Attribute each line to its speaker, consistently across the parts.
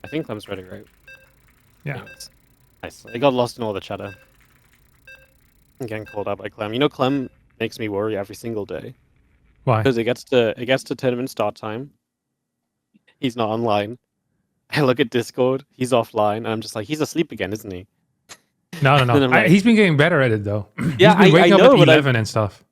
Speaker 1: I think Clem's ready, right?
Speaker 2: Yeah.
Speaker 1: Anyways. Nice. It got lost in all the chatter. I'm getting called out by Clem. You know, Clem makes me worry every single day.
Speaker 2: Why?
Speaker 1: Because it gets to tournament start time. He's not online. I look at Discord, he's offline, and I'm just like, he's asleep again, isn't he?
Speaker 2: No.
Speaker 1: And then I'm like,
Speaker 2: He's been getting better at it though.
Speaker 1: yeah,
Speaker 2: He's been waking
Speaker 1: I
Speaker 2: up
Speaker 1: know,
Speaker 2: at
Speaker 1: but
Speaker 2: 11 and stuff.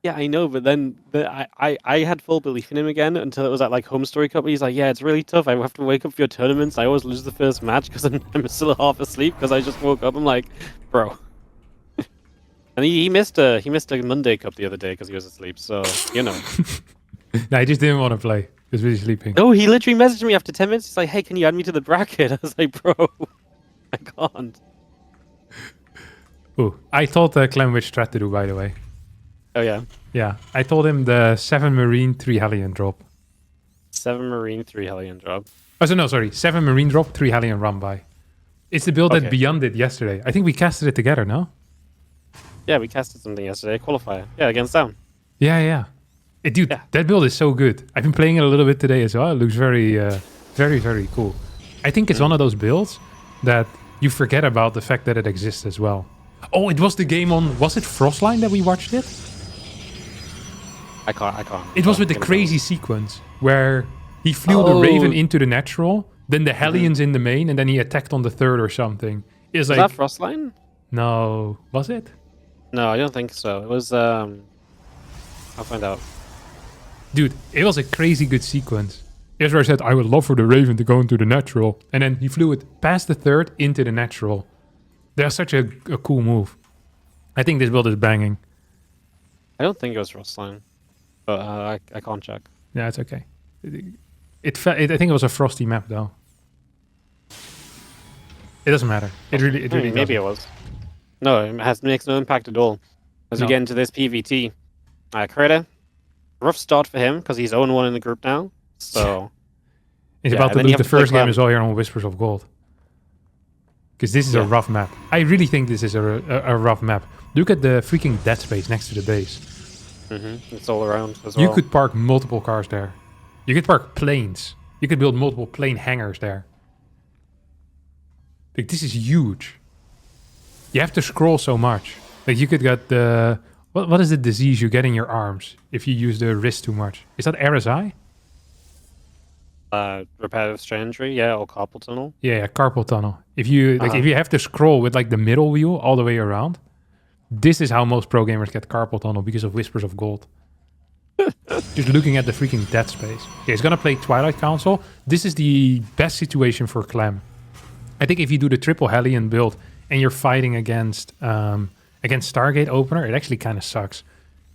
Speaker 1: yeah, I know, but then I had full belief in him again until it was at like Home Story Cup. He's like, yeah, it's really tough. I have to wake up for your tournaments. I always lose the first match because I'm still half asleep because I just woke up. I'm like, bro. And he missed a Monday Cup the other day because he was asleep. So you know.
Speaker 2: No, he just didn't want to play. He was really sleeping.
Speaker 1: No, he literally messaged me after 10 minutes. He's like, hey, can you add me to the bracket? I was like, bro, I can't.
Speaker 2: Ooh, I told Clem which strat to do, by the way.
Speaker 1: Oh yeah.
Speaker 2: Yeah, I told him the 7 Marine, 3 Hellion drop.
Speaker 1: 7 Marine, 3 Hellion drop.
Speaker 2: Oh, so no, sorry. 7 Marine drop, 3 Hellion run by. It's the build that Beyond did yesterday. I think we casted it together, no?
Speaker 1: Yeah, we casted something yesterday. Qualifier. Yeah, against Down.
Speaker 2: Yeah. Dude, that build is so good. I've been playing it a little bit today as well. It looks very, very cool. I think it's one of those builds that you forget about the fact that it exists as well. Oh, it was the game on... Was it Frostline that we watched it?
Speaker 1: I can't.
Speaker 2: It was with the crazy sequence where he flew the Raven into the natural, then the Hellions in the main, and then he attacked on the third or something.
Speaker 1: Was that Frostline?
Speaker 2: No. Was it?
Speaker 1: No, I don't think so. It was... I'll find out.
Speaker 2: Dude, it was a crazy good sequence. Here's where I said, I would love for the Raven to go into the natural. And then he flew it past the third into the natural. That's such a cool move. I think this build is banging.
Speaker 1: I don't think it was Frostline. But I can't check.
Speaker 2: Yeah, it's okay. I think it was a frosty map, though. It doesn't matter. It really
Speaker 1: maybe it was. No, it makes no impact at all. As we get into this PVT. Crater, rough start for him, because he's 0-1 in the group now. So...
Speaker 2: He's about to lose the first game as well here on Whispers of Gold. Because this is a rough map. I really think this is a rough map. Look at the freaking dead space next to the base.
Speaker 1: It's all around as well.
Speaker 2: You could park multiple cars there. You could park planes. You could build multiple plane hangars there. Like, this is huge. You have to scroll so much. Like, you could get the... What is the disease you get in your arms if you use the wrist too much? Is that RSI?
Speaker 1: Repetitive strain injury, or carpal tunnel.
Speaker 2: Yeah, carpal tunnel. If you if you have to scroll with like the middle wheel all the way around, this is how most pro gamers get carpal tunnel because of Whispers of Gold. Just looking at the freaking dead space. Okay, he's gonna play Twilight Council. This is the best situation for Clem. I think if you do the triple Hellion build and you're fighting against Stargate Opener, it actually kind of sucks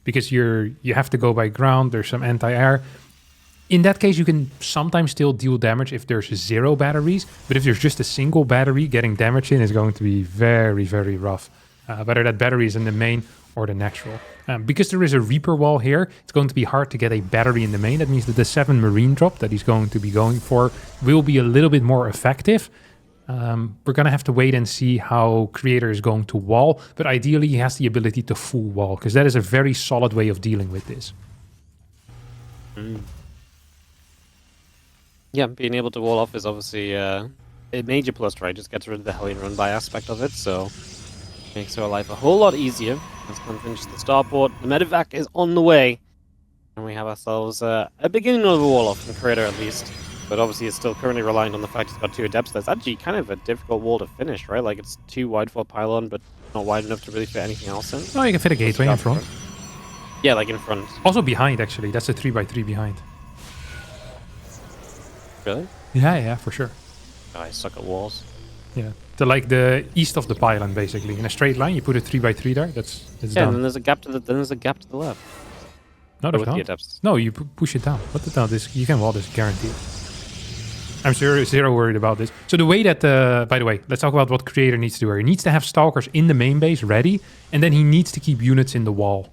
Speaker 2: because you have to go by ground. There's some anti-air. In that case, you can sometimes still deal damage if there's 0 batteries, but if there's just a single battery, getting damage in is going to be very, very rough. Whether that battery is in the main or the natural. Because there is a Reaper wall here, it's going to be hard to get a battery in the main. That means that the 7 Marine drop that he's going to be going for will be a little bit more effective. We're going to have to wait and see how Creator is going to wall, but ideally he has the ability to full wall, because that is a very solid way of dealing with this.
Speaker 1: Yeah, being able to wall off is obviously a major plus, right? Just gets rid of the Hellion run by aspect of it, so makes our life a whole lot easier. Let's come finish the starport. The medevac is on the way, and we have ourselves a beginning of a wall off from Crater at least. But obviously it's still currently reliant on the fact he's got 2 adepts. That's actually kind of a difficult wall to finish, right? Like, it's too wide for a pylon, but not wide enough to really fit anything else in.
Speaker 2: Oh, you can fit a gateway in front.
Speaker 1: Yeah, like in front.
Speaker 2: Also behind, actually. That's a 3x3 behind.
Speaker 1: Really?
Speaker 2: Yeah, for sure.
Speaker 1: Oh, I suck at walls.
Speaker 2: Yeah, like the east of the pylon, basically. In a straight line, you put a 3x3 there. That's done.
Speaker 1: And then there's a gap to the left.
Speaker 2: No, there's not.
Speaker 1: The
Speaker 2: no, you push it down. What the hell? You can wall this, guaranteed. I'm zero worried about this. So the way that, by the way, let's talk about what Creator needs to do here. He needs to have Stalkers in the main base ready, and then he needs to keep units in the wall.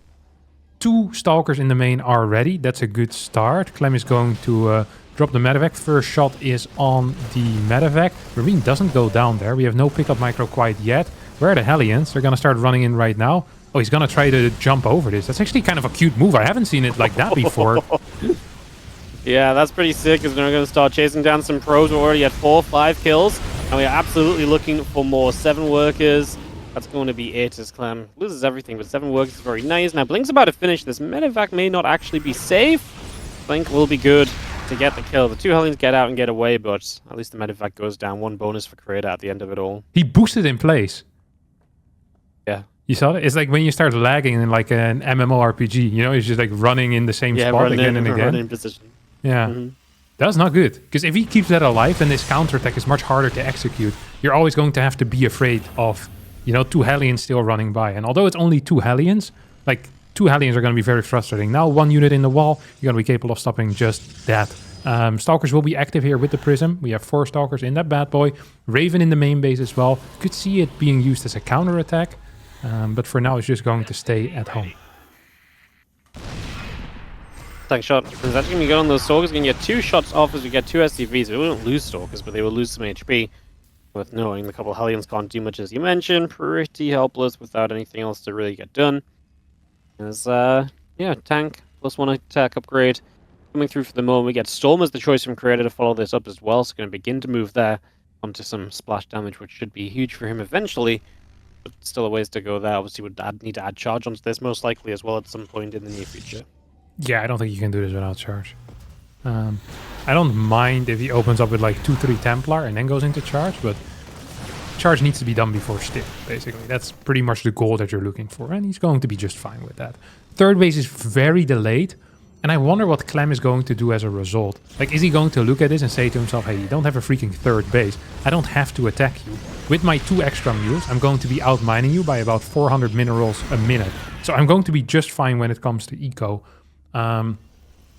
Speaker 2: 2 Stalkers in the main are ready. That's a good start. Clem is going to drop the medevac. First shot is on the medevac. Marine doesn't go down there. We have no pickup micro quite yet. Where are the Hellions? They're going to start running in right now. Oh, he's going to try to jump over this. That's actually kind of a cute move. I haven't seen it like that before.
Speaker 1: Yeah, that's pretty sick, because we're going to start chasing down some pros. We're already at 4 or 5 kills, and we are absolutely looking for more. 7 workers. That's going to be it, as Clem loses everything, but 7 workers is very nice. Now, Blink's about to finish this. Medevac may not actually be safe. Blink will be good to get the kill. The 2 Hellions get out and get away, but at least the Medevac goes down. 1 bonus for Creator at the end of it all.
Speaker 2: He boosted in place.
Speaker 1: Yeah.
Speaker 2: You saw it? It's like when you start lagging in like an MMORPG, you know, it's just like running in the same spot again and again.
Speaker 1: In position.
Speaker 2: Yeah. That's not good. Because if he keeps that alive, then this counterattack is much harder to execute. You're always going to have to be afraid of, you know, 2 Hellions still running by. And although it's only 2 Hellions, like 2 Hellions are going to be very frustrating. Now 1 unit in the wall, you're going to be capable of stopping just that. Stalkers will be active here with the Prism. We have 4 Stalkers in that bad boy. Raven in the main base as well. Could see it being used as a counterattack. But for now, it's just going to stay at home.
Speaker 1: Tank shot is actually going to go on those Stalkers. Going to get 2 shots off as we get 2 SCVs. We won't lose Stalkers, but they will lose some HP. With knowing the couple of Hellions can't do much, as you mentioned. Pretty helpless without anything else to really get done. As, yeah, tank +1 attack upgrade coming through for the moment. We get Storm as the choice from Creator to follow this up as well. So going to begin to move there onto some splash damage, which should be huge for him eventually. But still a ways to go there. Obviously would need to add charge onto this most likely as well at some point in the near future.
Speaker 2: Yeah, I don't think you can do this without charge. I don't mind if he opens up with like 2-3 Templar and then goes into charge, but charge needs to be done before stick, basically. That's pretty much the goal that you're looking for, and he's going to be just fine with that. Third base is very delayed, and I wonder what Clem is going to do as a result. Like, is he going to look at this and say to himself, hey, you don't have a freaking third base. I don't have to attack you. With my 2 extra mules, I'm going to be out-mining you by about 400 minerals a minute. So I'm going to be just fine when it comes to eco.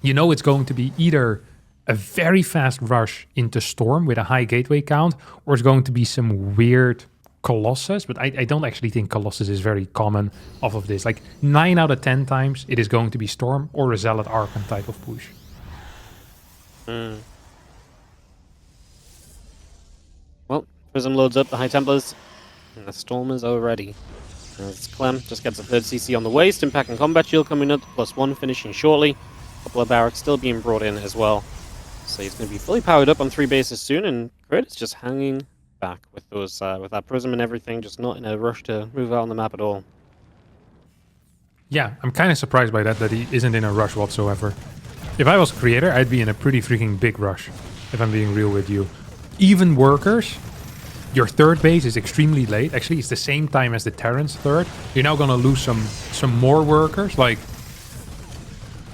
Speaker 2: You know, it's going to be either a very fast rush into Storm with a high gateway count, or it's going to be some weird Colossus, but I don't actually think Colossus is very common off of this. Like 9 out of 10 times, it is going to be Storm or a Zealot Archon type of push.
Speaker 1: Well, Prism loads up the High Templars, and the Storm is already. As Clem just gets a 3rd CC on the waist, Impact and Combat Shield coming up, +1 finishing shortly. A couple of barracks still being brought in as well. So he's going to be fully powered up on 3 bases soon, and Grid is just hanging back with those, with that Prism and everything, just not in a rush to move out on the map at all.
Speaker 2: Yeah, I'm kind of surprised by that he isn't in a rush whatsoever. If I was Creator, I'd be in a pretty freaking big rush, if I'm being real with you. Even workers, your 3rd base is extremely late. Actually, it's the same time as the Terran's 3rd. You're now going to lose some more workers. Like,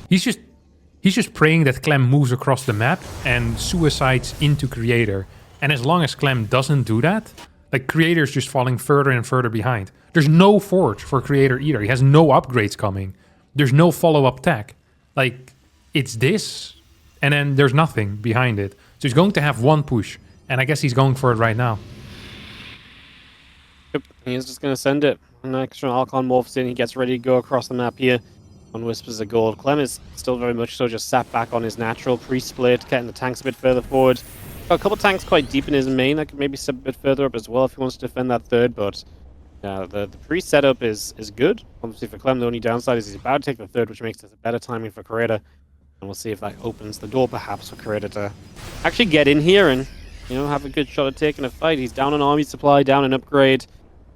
Speaker 2: he's just praying that Clem moves across the map and suicides into Creator. And as long as Clem doesn't do that, like, Creator's just falling further and further behind. There's no Forge for Creator either. He has no upgrades coming. There's no follow-up tech. Like, it's this, and then there's nothing behind it. So he's going to have 1 push, and I guess he's going for it right now.
Speaker 1: Yep, he's just going to send it. An extra Archon morphs in, he gets ready to go across the map here. On Whispers of Gold. Clem is still very much so just sat back on his natural pre-split, getting the tanks a bit further forward. Got a couple of tanks quite deep in his main that could maybe step a bit further up as well if he wants to defend that 3rd, but the pre-setup is good. Obviously for Clem, the only downside is he's about to take the 3rd, which makes this a better timing for Creator. And we'll see if that opens the door perhaps for Creator to actually get in here and, you know, have a good shot at taking a fight. He's down on army supply, down an upgrade.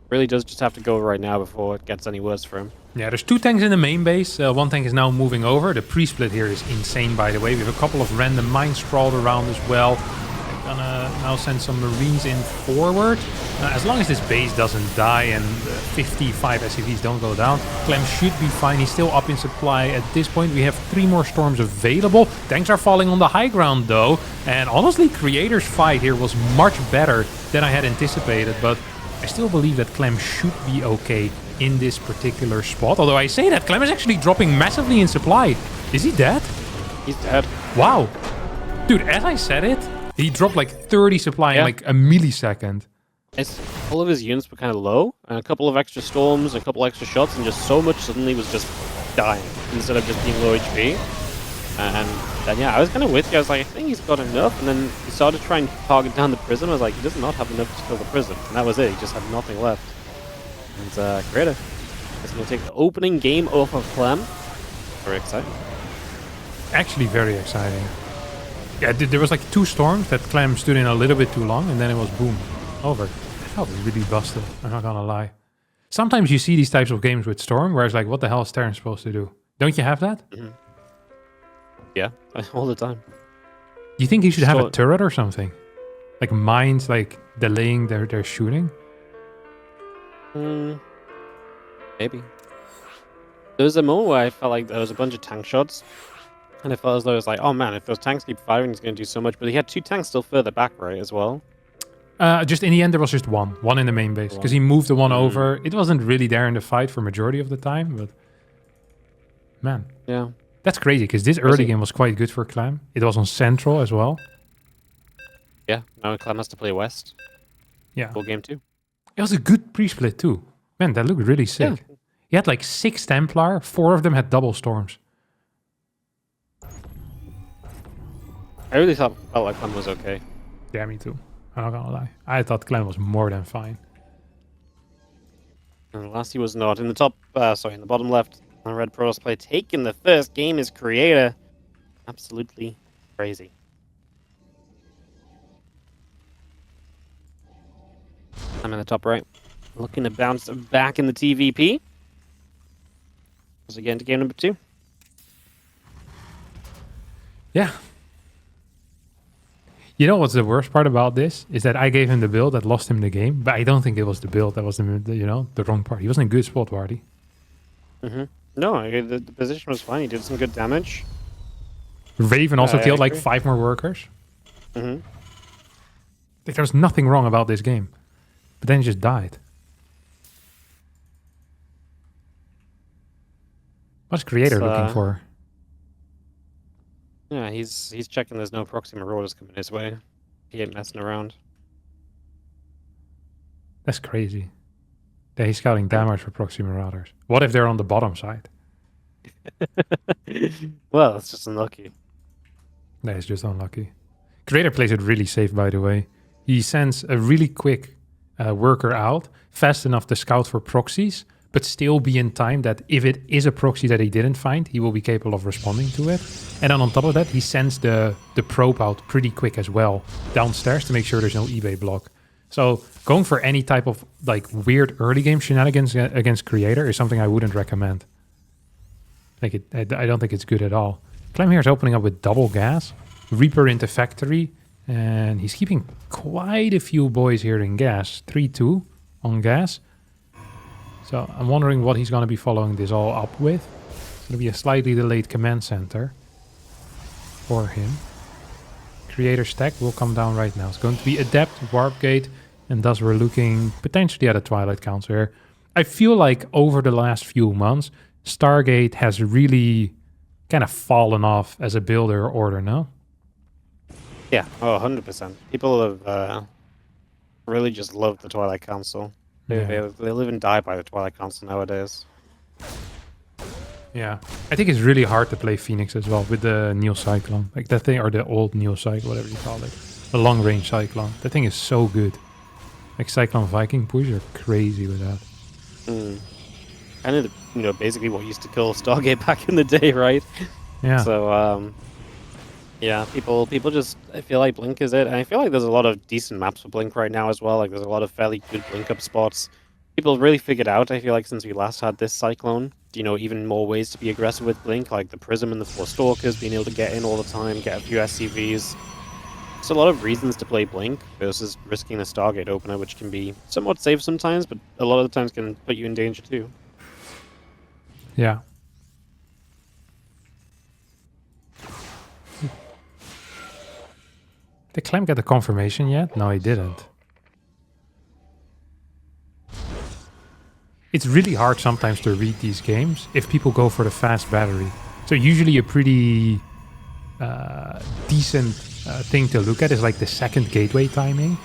Speaker 1: Really does just have to go right now before it gets any worse for him.
Speaker 2: Yeah, there's 2 tanks in the main base. 1 tank is now moving over. The pre-split here is insane, by the way. We have a couple of random mines sprawled around as well. They're gonna now send some Marines in forward. As long as this base doesn't die and 55 SCVs don't go down, Clem should be fine. He's still up in supply. At this point, we have 3 more Storms available. Tanks are falling on the high ground, though. And honestly, Creator's fight here was much better than I had anticipated, but I still believe that Clem should be okay in this particular spot. Although I say that, Clem is actually dropping massively in supply. Is he dead?
Speaker 1: He's dead.
Speaker 2: Wow. Dude, as I said it, he dropped like 30 supply in like a millisecond.
Speaker 1: All of his units were kind of low, and a couple of extra storms, a couple extra shots, and just so much suddenly was just dying instead of just being low HP. And then, yeah, I was kind of with you. I was like, I think he's got enough. And then he started trying to target down the Prism. I was like, he does not have enough to kill the Prism. And that was it. He just had nothing left. And Creator is going to take the opening game off of Clem. Very exciting.
Speaker 2: Actually very exciting. Yeah, there was like 2 storms that Clem stood in a little bit too long, and then it was boom, over. That felt really busted, I'm not gonna lie. Sometimes you see these types of games with storm, where it's like, what the hell is Terran supposed to do? Don't you have that?
Speaker 1: Yeah, all the time.
Speaker 2: Do you think he should have a
Speaker 1: So-
Speaker 2: turret or something? Like mines, like delaying their shooting?
Speaker 1: Maybe. There was a moment where I felt like there was a bunch of tank shots, and I felt as though it was like, oh man, if those tanks keep firing, he's going to do so much. But he had 2 tanks still further back, right, as well?
Speaker 2: Just in the end, there was just one in the main base, because he moved the one over. It wasn't really there in the fight for majority of the time, but man,
Speaker 1: Yeah.
Speaker 2: that's crazy, because this early game was quite good for Clem. It was on Central as well.
Speaker 1: Yeah, now Clem has to play West.
Speaker 2: Yeah.
Speaker 1: Full game 2.
Speaker 2: It was a good pre-split too. Man, that looked really sick.
Speaker 1: Yeah.
Speaker 2: He had like 6 Templar, 4 of them had double storms.
Speaker 1: I really felt like Clem was okay.
Speaker 2: Yeah, me too. I'm not gonna lie. I thought Clem was more than fine.
Speaker 1: And last he was not. In the top, in the bottom left, on Red Pros play, taking the first game as creator. Absolutely crazy. I'm in the top right. Looking to bounce back in the TVP. Once again to game number 2.
Speaker 2: Yeah. You know what's the worst part about this? Is that I gave him the build that lost him the game, but I don't think it was the build that was the wrong part. He wasn't in a good spot, Wardy.
Speaker 1: No, the position was fine. He did some good damage.
Speaker 2: Raven also
Speaker 1: I
Speaker 2: killed like
Speaker 1: agree.
Speaker 2: 5 more workers.
Speaker 1: Mm-hmm.
Speaker 2: Like, there's nothing wrong about this game. But then he just died. What's Creator looking for?
Speaker 1: Yeah, he's checking there's no proxy marauders coming his way. He ain't messing around.
Speaker 2: That's crazy. Yeah, he's scouting damage for proxy marauders. What if they're on the bottom side?
Speaker 1: Well, it's just unlucky.
Speaker 2: That is just unlucky. Creator plays it really safe, by the way. He sends a really quick worker out, fast enough to scout for proxies, but still be in time that if it is a proxy that he didn't find, he will be capable of responding to it. And then on top of that, he sends the probe out pretty quick as well, downstairs to make sure there's no eBay block. So going for any type of like weird early game shenanigans against Creator is something I wouldn't recommend. Like I don't think it's good at all. Clem here is opening up with double gas, Reaper into factory, and he's keeping quite a few boys here in gas. 3-2 on gas. So I'm wondering what he's going to be following this all up with. It's going to be a slightly delayed command center for him. Creator stack will come down right now. It's going to be Adept, Warp Gate, and thus we're looking potentially at a Twilight Council here. I feel like over the last few months, Stargate has really kind of fallen off as a builder order, no?
Speaker 1: Yeah, 100%. People have really just loved the Twilight Council. They live and die by the Twilight Council nowadays.
Speaker 2: Yeah. I think it's really hard to play Phoenix as well with the Neo Cyclone. Like that thing, or the old Neo Cyclone, whatever you call it. The long range Cyclone. That thing is so good. Like Cyclone Viking push are crazy with that.
Speaker 1: Kind of, basically what used to kill Stargate back in the day, right?
Speaker 2: Yeah.
Speaker 1: So, yeah, people just, I feel like Blink is it. And I feel like there's a lot of decent maps for Blink right now as well. Like, there's a lot of fairly good Blink up spots. People have really figured out, I feel like, since we last had this Cyclone, even more ways to be aggressive with Blink, like the Prism and the 4 Stalkers, being able to get in all the time, get a few SCVs. There's a lot of reasons to play Blink versus risking a Stargate opener, which can be somewhat safe sometimes, but a lot of the times can put you in danger too.
Speaker 2: Yeah. Did Clem get the confirmation yet? No, he didn't. It's really hard sometimes to read these games if people go for the fast battery. So usually a pretty decent thing to look at is like the second gateway timing.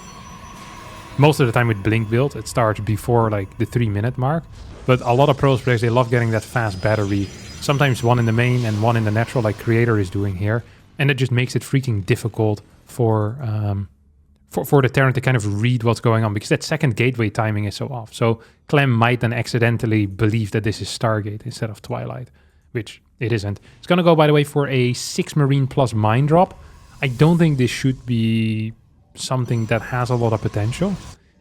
Speaker 2: Most of the time with Blink build, it starts before like the 3-minute mark. But a lot of pros players, they love getting that fast battery. Sometimes one in the main and one in the natural, like Creator is doing here. And it just makes it freaking difficult for the Terran to kind of read what's going on, because that second gateway timing is so off. So Clem might then accidentally believe that this is Stargate instead of Twilight, which it isn't. It's going to go, by the way, for a 6 Marine plus mine drop. I don't think this should be something that has a lot of potential.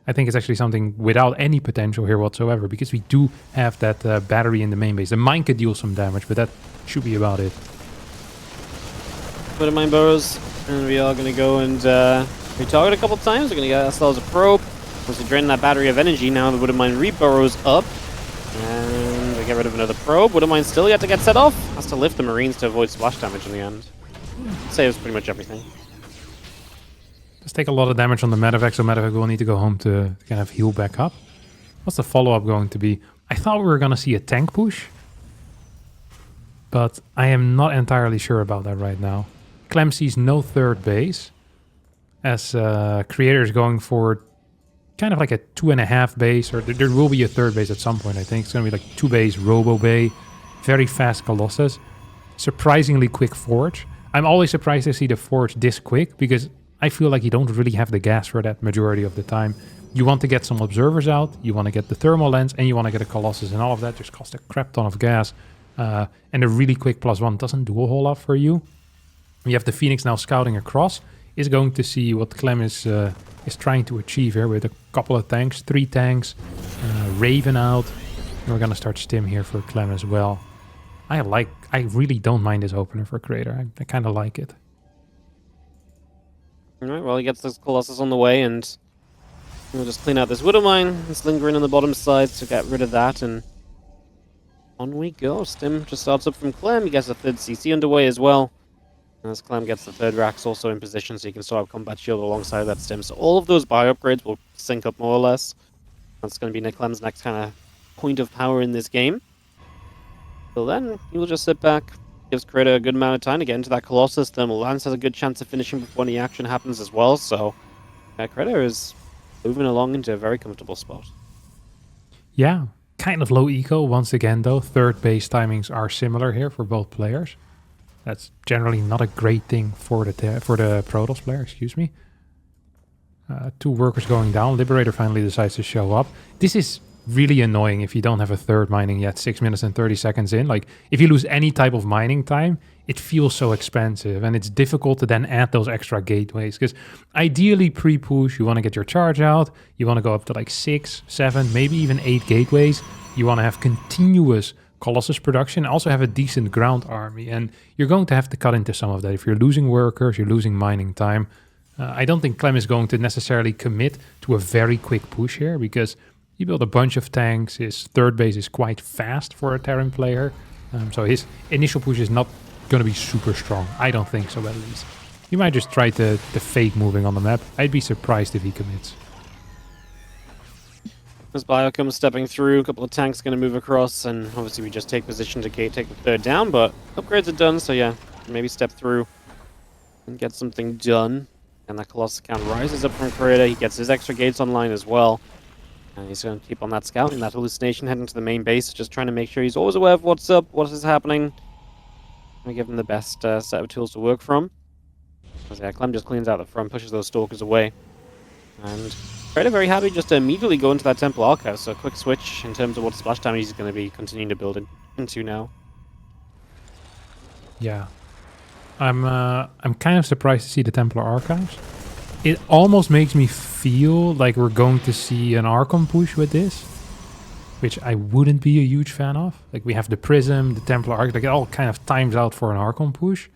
Speaker 2: I think it's actually something without any potential here whatsoever, because we do have that battery in the main base. The mine could deal some damage, but that should be about it.
Speaker 1: Put in mine burrows, and we are going to go and retarget a couple times. We're going to get ourselves a probe. Once we drain that battery of energy, now the Wood of Mine re-burrows up. And we get rid of another probe. Wood of Mine still yet to get set off. Has to lift the Marines to avoid splash damage in the end. Saves pretty much everything.
Speaker 2: Let's take a lot of damage on the medevac, so medevac will need to go home to kind of heal back up. What's the follow-up going to be? I thought we were going to see a tank push, but I am not entirely sure about that right now. Clem sees no third base, as Creator is going for kind of like a 2.5 base, or there will be a third base at some point, I think. It's going to be like 2 base, Robo Bay, very fast Colossus, surprisingly quick Forge. I'm always surprised to see the Forge this quick, because I feel like you don't really have the gas for that majority of the time. You want to get some observers out, you want to get the thermal lens, and you want to get a Colossus, and all of that just costs a crap ton of gas. And a really quick +1 doesn't do a whole lot for you. You have the Phoenix now scouting across, is going to see what Clem is trying to achieve here with a couple of tanks, 3 tanks, Raven out, and we're going to start stim here for Clem as well. I really don't mind this opener for Creator. I kind of like it.
Speaker 1: Alright, well, he gets this Colossus on the way, and we'll just clean out this Wood of Mine. It's lingering on the bottom side to get rid of that, and on we go. Stim just starts up from Clem. He gets a 3rd CC underway as well. As Clem gets the 3rd Rax also in position, so you can start up Combat Shield alongside that Stim. So all of those bio upgrades will sync up more or less. That's going to be Clem's next kind of point of power in this game. Till then, he will just sit back. Gives Creator a good amount of time to get into that Colossus. Thermal Lance has a good chance of finishing before any action happens as well. So Creator is moving along into a very comfortable spot.
Speaker 2: Yeah, kind of low eco once again though. 3rd base timings are similar here for both players. That's generally not a great thing for the Protoss player, excuse me. 2 workers going down. Liberator finally decides to show up. This is really annoying if you don't have a 3rd mining yet, 6 minutes and 30 seconds in. Like, if you lose any type of mining time, it feels so expensive, and it's difficult to then add those extra gateways, because ideally pre-push, you want to get your charge out, you want to go up to like 6, 7, maybe even 8 gateways. You want to have continuous Colossus production, also have a decent ground army, and you're going to have to cut into some of that. If you're losing workers, you're losing mining time. I don't think Clem is going to necessarily commit to a very quick push here, because he built a bunch of tanks. His 3rd base is quite fast for a Terran player. So his initial push is not going to be super strong. I don't think so, at least. He might just try to fake moving on the map. I'd be surprised if he commits.
Speaker 1: As Bio comes stepping through, a couple of tanks going to move across, and obviously we just take position to take the 3rd down, but upgrades are done, so yeah, maybe step through and get something done. And that Colossus count rises up from Creator. He gets his extra gates online as well. And he's going to keep on that scouting, that hallucination, heading to the main base, just trying to make sure he's always aware of what's up, what is happening. We give him the best set of tools to work from. As yeah, Clem just cleans out the front, pushes those stalkers away. And Creator very happy just to immediately go into that Temple Archive, so a quick switch in terms of what splash damage he's going to be continuing to build into now.
Speaker 2: Yeah. I'm kind of surprised to see the Templar Archives. It almost makes me feel like we're going to see an Archon push with this, which I wouldn't be a huge fan of. Like, we have the Prism, the Templar Archive, like it all kind of times out for an Archon push.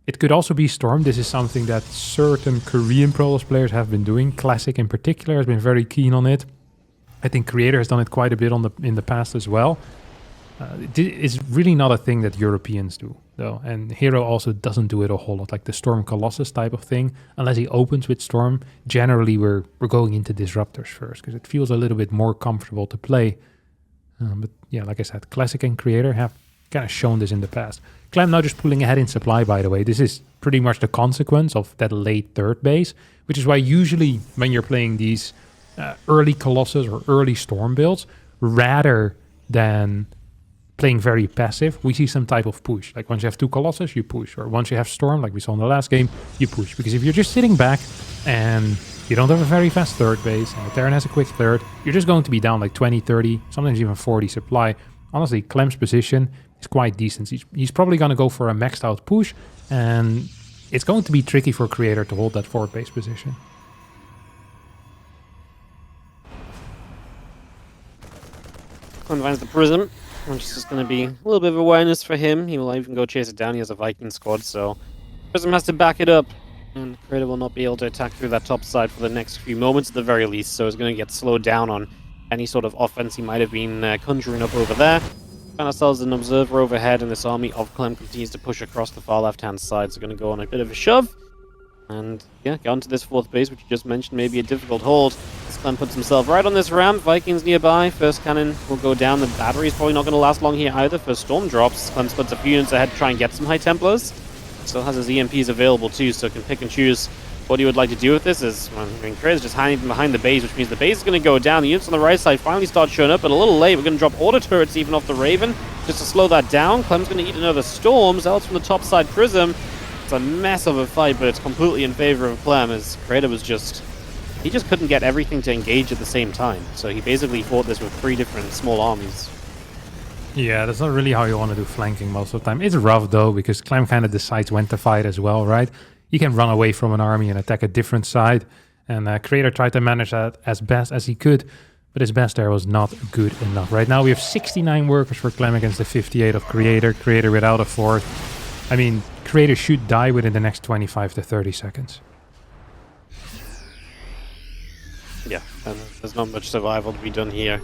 Speaker 2: It could also be Storm. This is something that certain Korean Protoss players have been doing. Classic in particular has been very keen on it. I think Creator has done it quite a bit in the past as well. It's really not a thing that Europeans do, though. And Hero also doesn't do it a whole lot, like the Storm Colossus type of thing. Unless he opens with Storm, generally we're going into Disruptors first, because it feels a little bit more comfortable to play. But yeah, like I said, Classic and Creator have kind of shown this in the past. Clem now just pulling ahead in supply, by the way. This is pretty much the consequence of that late 3rd base, which is why usually when you're playing these early Colossus or early Storm builds, rather than playing very passive, we see some type of push. Like, once you have 2 Colossus, you push. Or once you have Storm, like we saw in the last game, you push. Because if you're just sitting back and you don't have a very fast 3rd base, and the Terran has a quick 3rd, you're just going to be down like 20, 30, sometimes even 40 supply. Honestly, Clem's position is quite decent. He's probably going to go for a maxed out push, and it's going to be tricky for Creator to hold that forward base position.
Speaker 1: Clem finds the Prism, which is just going to be a little bit of awareness for him. He will even go chase it down. He has a Viking squad, so Prism has to back it up. And Creator will not be able to attack through that top side for the next few moments at the very least, so he's going to get slowed down on any sort of offense he might have been conjuring up over there. Found ourselves an observer overhead, and this army of Clem continues to push across the far left-hand side, so going to go on a bit of a shove. And yeah, get onto this fourth base, which you just mentioned, may be a difficult hold. As Clem puts himself right on this ramp, Vikings nearby. First cannon will go down. The battery's probably not going to last long here either. First storm drops. Clem splits a few units ahead to try and get some High Templars. Still has his EMPs available too, so can pick and choose what he would like to do with this. Is, I mean, Creator's just hiding from behind the base, which means the base is going to go down. The units on the right side finally start showing up, but a little late. We're going to drop auto turrets even off the Raven just to slow that down. Clem's going to eat another storm. Zealots from the top side Prism. It's a mess of a fight, but it's completely in favor of Clem, as Creator was just... He just couldn't get everything to engage at the same time. So he basically fought this with 3 different small armies.
Speaker 2: Yeah, that's not really how you want to do flanking most of the time. It's rough though, because Clem kind of decides when to fight as well, right? He can run away from an army and attack a different side. And Creator tried to manage that as best as he could, but his best there was not good enough. Right now we have 69 workers for Clem against the 58 of Creator. Creator without a fort. I mean, Creator should die within the next 25 to 30 seconds.
Speaker 1: Yeah, and there's not much survival to be done here.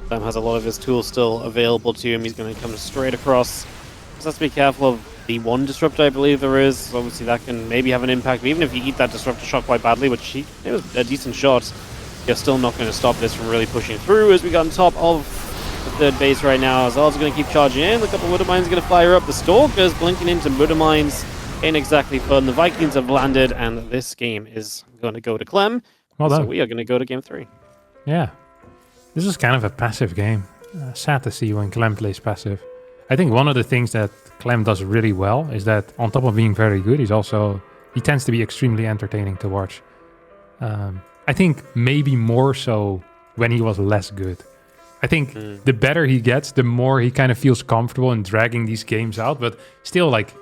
Speaker 1: Clem has a lot of his tools still available to him. He's going to come straight across. Just has to be careful of the one disruptor, I believe there is. So obviously that can maybe have an impact. But even if you eat that disruptor shot quite badly, which it was a decent shot, you're still not going to stop this from really pushing through. As we got on top of the third base right now, Zealot's going to keep charging in. A couple of Widow Mines are going to fire up. The Stalkers blinking into Widow Mines. Ain't exactly fun. The Vikings have landed, and this game is going to go to Clem.
Speaker 2: Well done.
Speaker 1: So we are going to go to game 3.
Speaker 2: Yeah. This is kind of a passive game. Sad to see when Clem plays passive. I think one of the things that Clem does really well is that on top of being very good, he tends to be extremely entertaining to watch. I think maybe more so when he was less good. I think the better he gets, the more he kind of feels comfortable in dragging these games out. But still, like,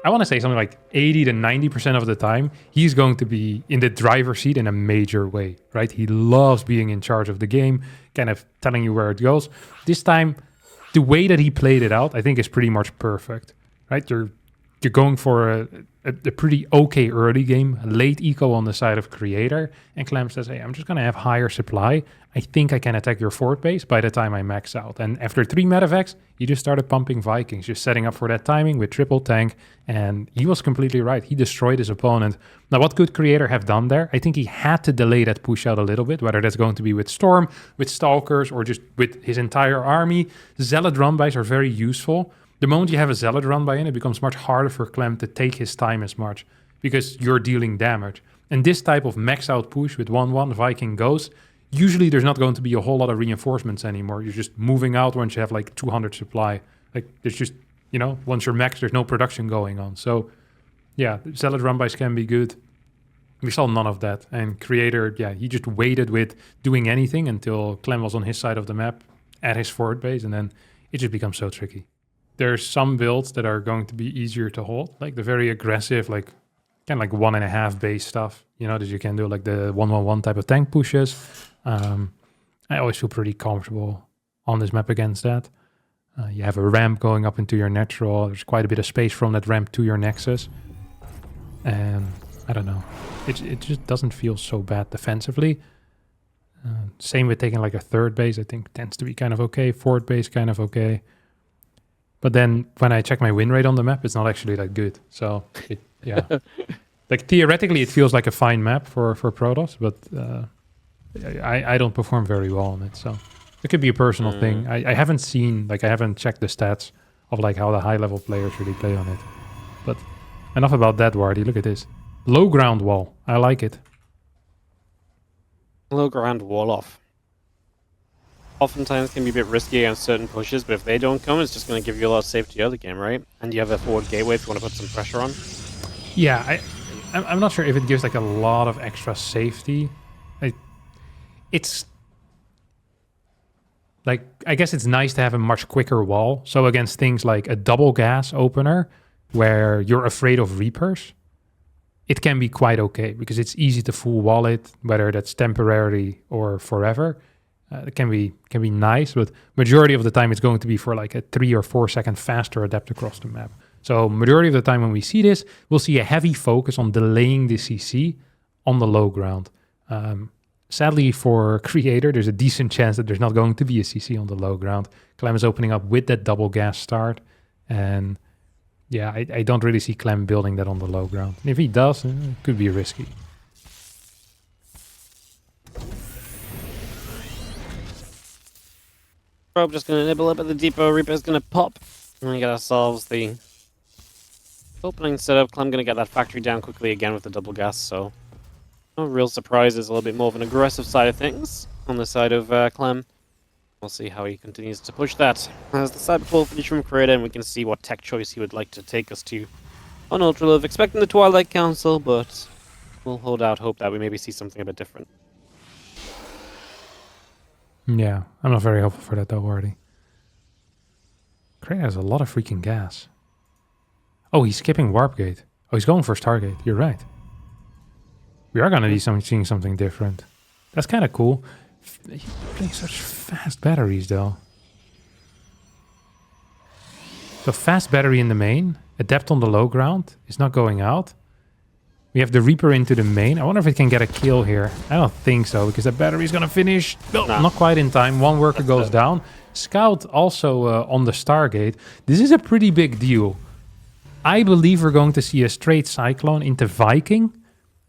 Speaker 2: I want to say something like 80 to 90% of the time, he's going to be in the driver's seat in a major way, right? He loves being in charge of the game, kind of telling you where it goes. This time, the way that he played it out, I think is pretty much perfect, right? You're going for a pretty okay early game, late eco on the side of Creator, and Clem says, hey, I'm just going to have higher supply. I think I can attack your fort base by the time I max out. And after 3 medevacs, he just started pumping Vikings, just setting up for that timing with triple tank, and he was completely right. He destroyed his opponent. Now, what could Creator have done there? I think he had to delay that push out a little bit, whether that's going to be with Storm, with Stalkers, or just with his entire army. Zealot run-bys are very useful. The moment you have a Zealot run-by in, it becomes much harder for Clem to take his time as much, because you're dealing damage. And this type of max-out push with 1-1 Viking goes, usually there's not going to be a whole lot of reinforcements anymore. You're just moving out once you have like 200 supply. Like there's just, once you're max, there's no production going on. So yeah, Zealot run-bys can be good. We saw none of that. And Creator, he just waited with doing anything until Clem was on his side of the map at his forward base, and then it just becomes so tricky. There's some builds that are going to be easier to hold, like the very aggressive, like kind of like 1.5 base stuff, that you can do, like the 1-1-1 type of tank pushes. I always feel pretty comfortable on this map against that. You have a ramp going up into your natural. There's quite a bit of space from that ramp to your nexus. And I don't know. It just doesn't feel so bad defensively. Same with taking like a third base, I think tends to be kind of okay. Fourth base, kind of okay. But then when I check my win rate on the map, it's not actually that good. So, like theoretically, it feels like a fine map for Protoss, but I don't perform very well on it. So it could be a personal thing. I haven't seen, I haven't checked the stats of like how the high level players really play on it. But enough about that, Wardy. Look at this. Low ground wall. I like it.
Speaker 1: Low ground wall off. Oftentimes can be a bit risky on certain pushes, but if they don't come, it's just going to give you a lot of safety other game, right? And you have a forward gateway if you want to put some pressure on.
Speaker 2: Yeah, I'm not sure if it gives like a lot of extra safety. It's like, I guess it's nice to have a much quicker wall. So against things like a double gas opener, where you're afraid of Reapers, it can be quite okay because it's easy to full wall it, whether that's temporary or forever. It can be nice, but majority of the time it's going to be for like a 3 or 4 second faster adept across the map. So majority of the time when we see this, we'll see a heavy focus on delaying the CC on the low ground. Sadly for Creator, there's a decent chance that there's not going to be a CC on the low ground. Clem is opening up with that double gas start, and yeah, I don't really see Clem building that on the low ground. And if he does, it could be risky.
Speaker 1: Probe just going to nibble up at the depot. Reaper's going to pop. And we get ourselves the opening setup. Clem going to get that factory down quickly again with the double gas, so no real surprises. A little bit more of an aggressive side of things on the side of Clem. We'll see how he continues to push that. As the Cyberpole finish from Creator, and we can see what tech choice he would like to take us to on Ultra Love. Expecting the Twilight Council, but we'll hold out hope that we maybe see something a bit different.
Speaker 2: Yeah, I'm not very hopeful for that though, already. Creator has a lot of freaking gas. Oh, he's skipping Warp Gate. Oh, he's going for Stargate. You're right. We are going to be seeing something different. That's kind of cool. He's playing such fast batteries, though. So fast battery in the main. Adept on the low ground. Is not going out. We have the Reaper into the main. I wonder if it can get a kill here. I don't think so, because that battery is going to finish. No, not quite in time. One worker goes down. Scout also on the Stargate. This is a pretty big deal. I believe we're going to see a straight Cyclone into Viking.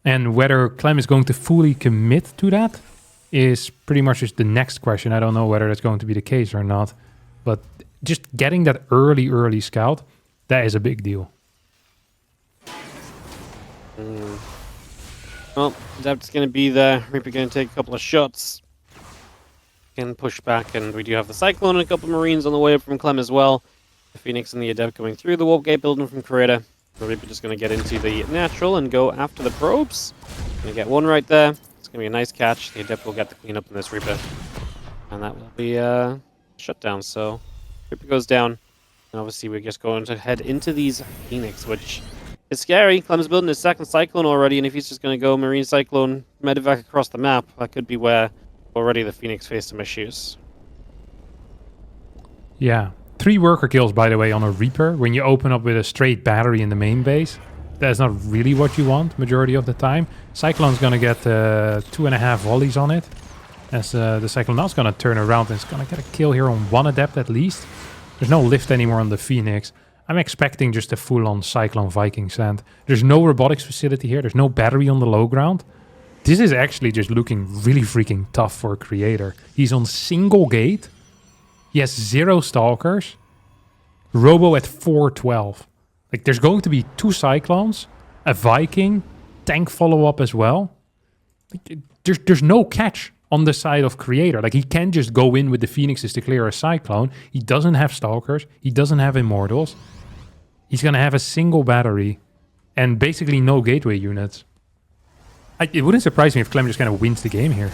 Speaker 2: And whether Clem is going to fully commit to that is pretty much just the next question. I don't know whether that's going to be the case or not. But just getting that early Scout, that is a big deal.
Speaker 1: Well, Adept's going to be there. Reaper going to take a couple of shots. Can push back, and we do have the Cyclone and a couple of Marines on the way up from Clem as well. The Phoenix and the Adept going through the Warp Gate building from Creator. The Reaper just going to get into the natural and go after the probes. Going to get one right there. It's going to be a nice catch. The Adept will get the cleanup in this Reaper. And that will be shut down. So Reaper goes down. And obviously we're just going to head into these Phoenix, which is scary. Clem's building his second Cyclone already, and if he's just going to go Marine Cyclone, Medevac across the map, that could be where already the Phoenix faced some issues.
Speaker 2: Yeah. 3 worker kills, by the way, on a Reaper. When you open up with a straight battery in the main base, that's not really what you want majority of the time. Cyclone's going to get 2.5 volleys on it. As the Cyclone now is going to turn around and it's going to get a kill here on one Adept at least. There's no lift anymore on the Phoenix. I'm expecting just a full-on Cyclone Viking send. There's no robotics facility here. There's no battery on the low ground. This is actually just looking really freaking tough for a Creator. He's on single gate. He has 0 Stalkers. Robo at 412. Like, there's going to be 2 Cyclones, a Viking, tank follow-up as well. Like, there's no catch on the side of Creator. Like, he can just go in with the Phoenixes to clear a Cyclone. He doesn't have Stalkers. He doesn't have Immortals. He's going to have a single battery and basically no gateway units. It wouldn't surprise me if Clem just kind of wins the game here.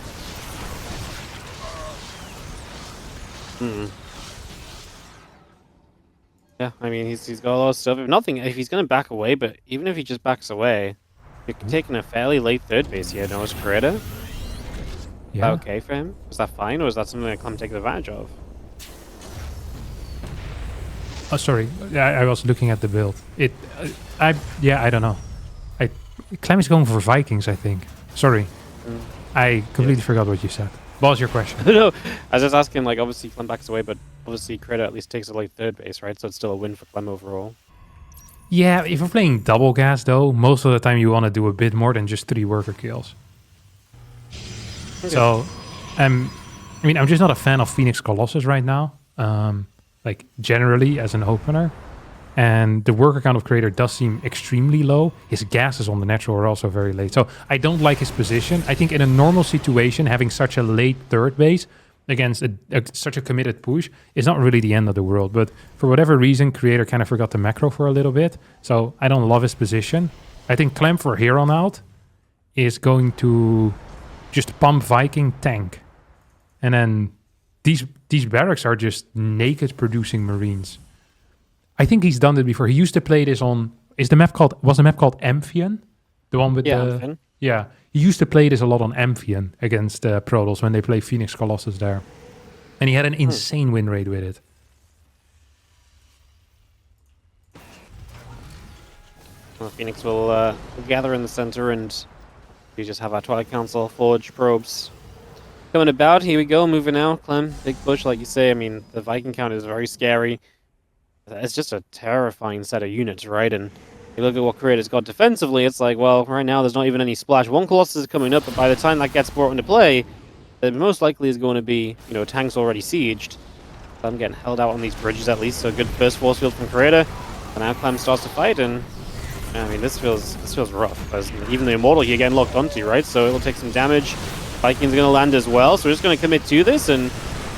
Speaker 1: Yeah, I mean, he's got a lot of stuff. If he's going to back away, but even if he just backs away, you're taking a fairly late third base here, no Creator. Is that okay for him? Is that fine, or is that something that Clem takes advantage of?
Speaker 2: Oh, sorry. I was looking at the build. I don't know. Clem is going for Vikings, I think. Sorry. I completely forgot what you said. What was your question?
Speaker 1: No, I was just asking, like, obviously Clem backs away, but obviously Creator at least takes a late third base, right? So it's still a win for Clem overall.
Speaker 2: Yeah, if you're playing double gas, though, most of the time you want to do a bit more than just 3 worker kills. Okay. So, I mean, I'm just not a fan of Phoenix Colossus right now. Like, generally, as an opener. And the worker count of Creator does seem extremely low. His gases on the natural are also very late. So I don't like his position. I think in a normal situation, having such a late third base against such a committed push is not really the end of the world. But for whatever reason, Creator kind of forgot the macro for a little bit. So I don't love his position. I think Clem for here on out is going to just pump Viking tank. And then these barracks are just naked producing marines. I think he's done it before. He used to play this on. Was the map called Amphion? The one with
Speaker 1: Yeah,
Speaker 2: the
Speaker 1: I'm Finn.
Speaker 2: yeah. He used to play this a lot on Amphion against Protoss when they play Phoenix Colossus there, and he had an insane win rate with it.
Speaker 1: Well, Phoenix will gather in the center, and we just have our Twilight Council Forge probes coming about. Here we go, moving out. Clem, big push, like you say. I mean, the Viking count is very scary. It's just a terrifying set of units, right? And you look at what Creator's got defensively, it's like, well, right now there's not even any splash. One Colossus is coming up, but by the time that gets brought into play, it most likely is going to be, tanks already sieged. I'm getting held out on these bridges at least, so a good first force field from Creator. And now Clem starts to fight, and I mean, this feels rough, because even the Immortal here getting locked onto, right? So it'll take some damage. Vikings are going to land as well, so we're just going to commit to this, and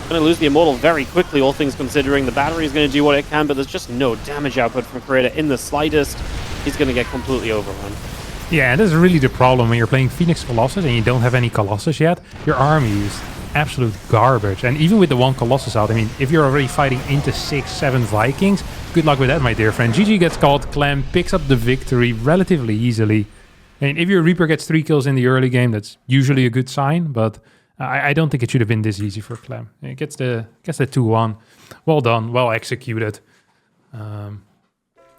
Speaker 1: going to lose the Immortal very quickly, all things considering. The battery is going to do what it can, but there's just no damage output from Creator in the slightest. He's going to get completely overrun.
Speaker 2: Yeah, and this is really the problem when you're playing Phoenix Colossus and you don't have any Colossus yet. Your army is absolute garbage. And even with the one Colossus out, I mean, if you're already fighting into 6, 7 Vikings, good luck with that, my dear friend. GG gets called, Clem picks up the victory relatively easily. And if your Reaper gets 3 kills in the early game, that's usually a good sign, but I don't think it should have been this easy for Clem. It gets the 2-1. Well done, well executed.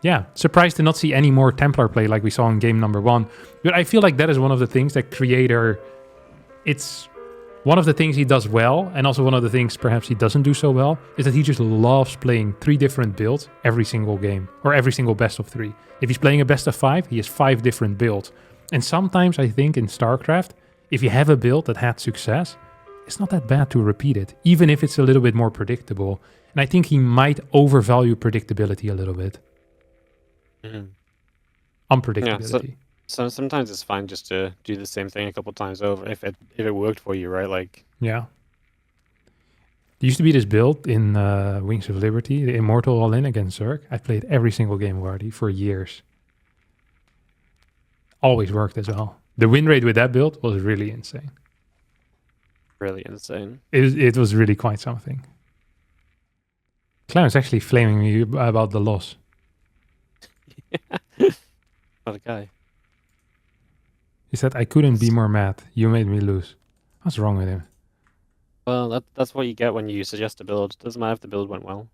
Speaker 2: Yeah, surprised to not see any more Templar play like we saw in game number 1. But I feel like that is one of the things that Creator... It's one of the things he does well, and also one of the things perhaps he doesn't do so well, is that he just loves playing 3 different builds every single game, or every single best of 3. If he's playing a best of 5, he has 5 different builds. And sometimes I think in StarCraft, if you have a build that had success, it's not that bad to repeat it, even if it's a little bit more predictable. And I think he might overvalue predictability a little bit. Unpredictability.
Speaker 1: Yeah, so sometimes it's fine just to do the same thing a couple times over if it worked for you, right? Like,
Speaker 2: yeah. There used to be this build in Wings of Liberty, the Immortal All-In against Zerg. I played every single game already for years. Always worked as well. The win rate with that build was really insane.
Speaker 1: Really insane.
Speaker 2: It was really quite something. Clem is actually flaming me about the loss.
Speaker 1: What a guy.
Speaker 2: He said, I couldn't be more mad. You made me lose. What's wrong with him?
Speaker 1: Well, that's what you get when you suggest a build. Doesn't matter if the build went well.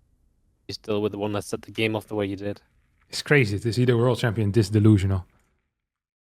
Speaker 1: You're still with the one that set the game off the way you did.
Speaker 2: It's crazy to see the world champion this delusional.